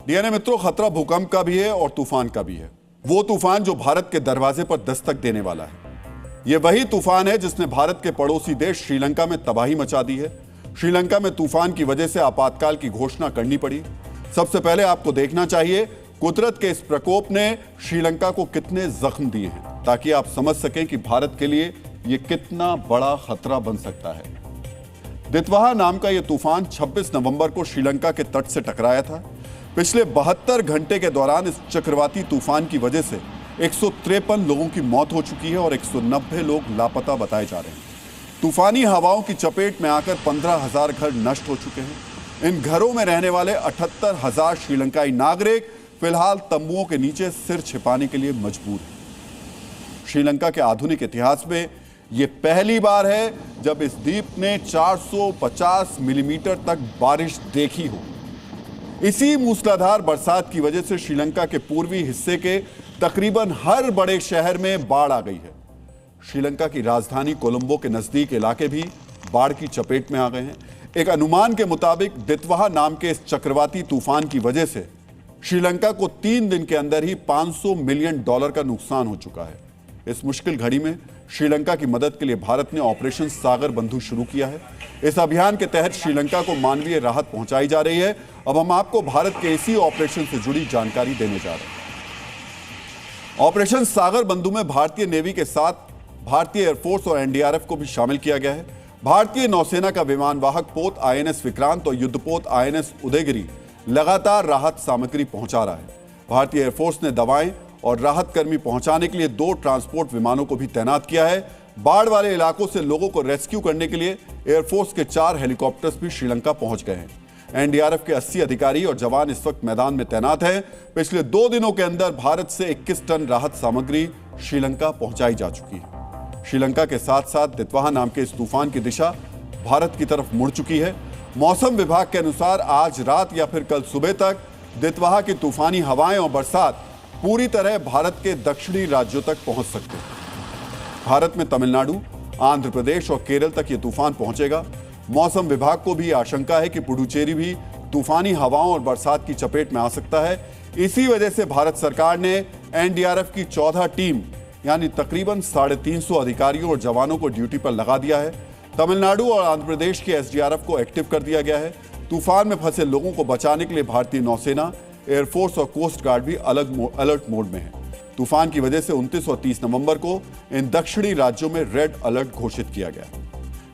DNA मित्रों, खतरा भूकंप का भी है और तूफान का भी है। वो तूफान जो भारत के दरवाजे पर दस्तक देने वाला है। ये वही तूफान है जिसने भारत के पड़ोसी देश श्रीलंका में तबाही मचा दी है। श्रीलंका में तूफान की वजह से आपातकाल की घोषणा करनी पड़ी। सबसे पहले आपको देखना चाहिए कुदरत के इस प्रकोप ने श्रीलंका को कितने जख्म दिए हैं, ताकि आप समझ सकें कि भारत के लिए यह कितना बड़ा खतरा बन सकता है। दितवाहा नाम का यह तूफान 26 नवंबर को श्रीलंका के तट से टकराया था। पिछले 72 घंटे के दौरान इस चक्रवाती तूफान की वजह से 153 लोगों की मौत हो चुकी है और 190 लोग लापता बताए जा रहे हैं। तूफानी हवाओं की चपेट में आकर 15,000 घर नष्ट हो चुके हैं। इन घरों में रहने वाले 78,000 श्रीलंकाई नागरिक फिलहाल तंबुओं के नीचे सिर छिपाने के लिए मजबूर हैं। श्रीलंका के आधुनिक इतिहास में यह पहली बार है जब इस द्वीप ने 450 मिलीमीटर तक बारिश देखी हो। इसी मूसलाधार बरसात की वजह से श्रीलंका के पूर्वी हिस्से के तकरीबन हर बड़े शहर में बाढ़ आ गई है। श्रीलंका की राजधानी कोलंबो के नजदीक इलाके भी बाढ़ की चपेट में आ गए हैं। एक अनुमान के मुताबिक दितवाहा नाम के इस चक्रवाती तूफान की वजह से श्रीलंका को 3 दिन के अंदर ही $500 मिलियन का नुकसान हो चुका है। इस मुश्किल घड़ी में श्रीलंका की मदद के लिए भारत ने ऑपरेशन सागर बंधु शुरू किया है। इस अभियान के तहत श्रीलंका को मानवीय राहत पहुंचाई जा रही है। अब हम आपको भारत के इसी ऑपरेशन से जुड़ी जानकारी देने जा रहे हैं। ऑपरेशन सागर बंधु में भारतीय नेवी के साथ भारतीय एयरफोर्स और एनडीआरएफ को भी शामिल किया गया है। भारतीय नौसेना का विमानवाहक पोत आईएनएस विक्रांत और युद्धपोत आईएनएस उदयगिरी लगातार राहत सामग्री पहुंचा रहा है। भारतीय एयरफोर्स ने दवाएं और राहत कर्मी पहुंचाने के लिए 2 ट्रांसपोर्ट विमानों को भी तैनात किया है। बाढ़ वाले इलाकों से लोगों को रेस्क्यू करने के लिए एयरफोर्स के 4 हेलीकॉप्टर्स भी श्रीलंका पहुंच गए हैं। एनडीआरएफ के 80 अधिकारी और जवान इस वक्त मैदान में तैनात हैं। पिछले 2 दिनों के अंदर भारत से 21 टन राहत सामग्री श्रीलंका पहुंचाई जा चुकी है। श्रीलंका के साथ साथ दितवाहा नाम के इस तूफान की दिशा भारत की तरफ मुड़ चुकी है। मौसम विभाग के अनुसार आज रात या फिर कल सुबह तक दितवाहा की तूफानी हवाएं और बरसात पूरी तरह भारत के दक्षिणी राज्यों तक पहुंच सकते हैं। भारत में तमिलनाडु, आंध्र प्रदेश और केरल तक यह तूफान पहुंचेगा। मौसम विभाग को भी आशंका है कि पुडुचेरी भी तूफानी हवाओं और बरसात की चपेट में आ सकता है। इसी वजह से भारत सरकार ने एनडीआरएफ की 14 टीम यानी तकरीबन 350 अधिकारियों और जवानों को ड्यूटी पर लगा दिया है। तमिलनाडु और आंध्र प्रदेश के एसडीआरएफ को एक्टिव कर दिया गया है। तूफान में फंसे लोगों को बचाने के लिए भारतीय नौसेना, एयरफोर्स और कोस्ट गार्ड भी अलर्ट मोड में है। तूफान की वजह से 29 और 30 नवंबर को इन दक्षिणी राज्यों में रेड अलर्ट घोषित किया गया।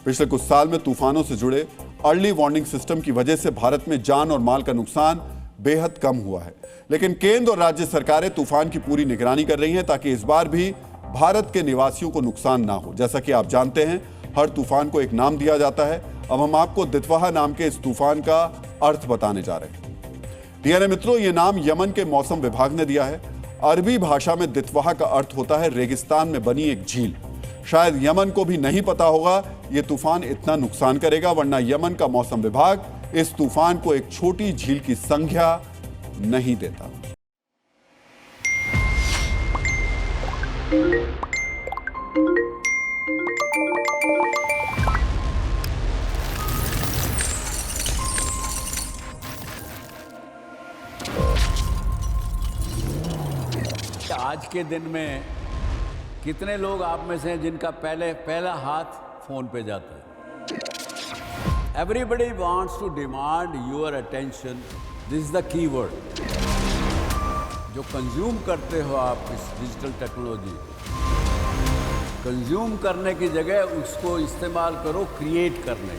पिछले कुछ साल में तूफानों से जुड़े अर्ली वार्निंग सिस्टम की वजह से भारत में जान और माल का नुकसान बेहद कम हुआ है, लेकिन केंद्र और राज्य सरकारें तूफान की पूरी निगरानी कर रही हैं ताकि इस बार भी भारत के निवासियों को नुकसान ना हो। जैसा कि आप जानते हैं, हर तूफान को एक नाम दिया जाता है। अब हम आपको दितवाहा नाम के इस तूफान का अर्थ बताने जा रहे हैं। डीएनए मित्रों, यह नाम यमन के मौसम विभाग ने दिया है। अरबी भाषा में दितवाहा का अर्थ होता है रेगिस्तान में बनी एक झील। शायद यमन को भी नहीं पता होगा यह तूफान इतना नुकसान करेगा, वरना यमन का मौसम विभाग इस तूफान को एक छोटी झील की संज्ञा नहीं देता। आज के दिन में कितने लोग आप में से हैं जिनका पहला हाथ फोन पे जाता है? Everybody wants to demand your attention. This is the key word. जो कंज्यूम करते हो आप इस डिजिटल टेक्नोलॉजी, कंज्यूम करने की जगह उसको इस्तेमाल करो क्रिएट करने।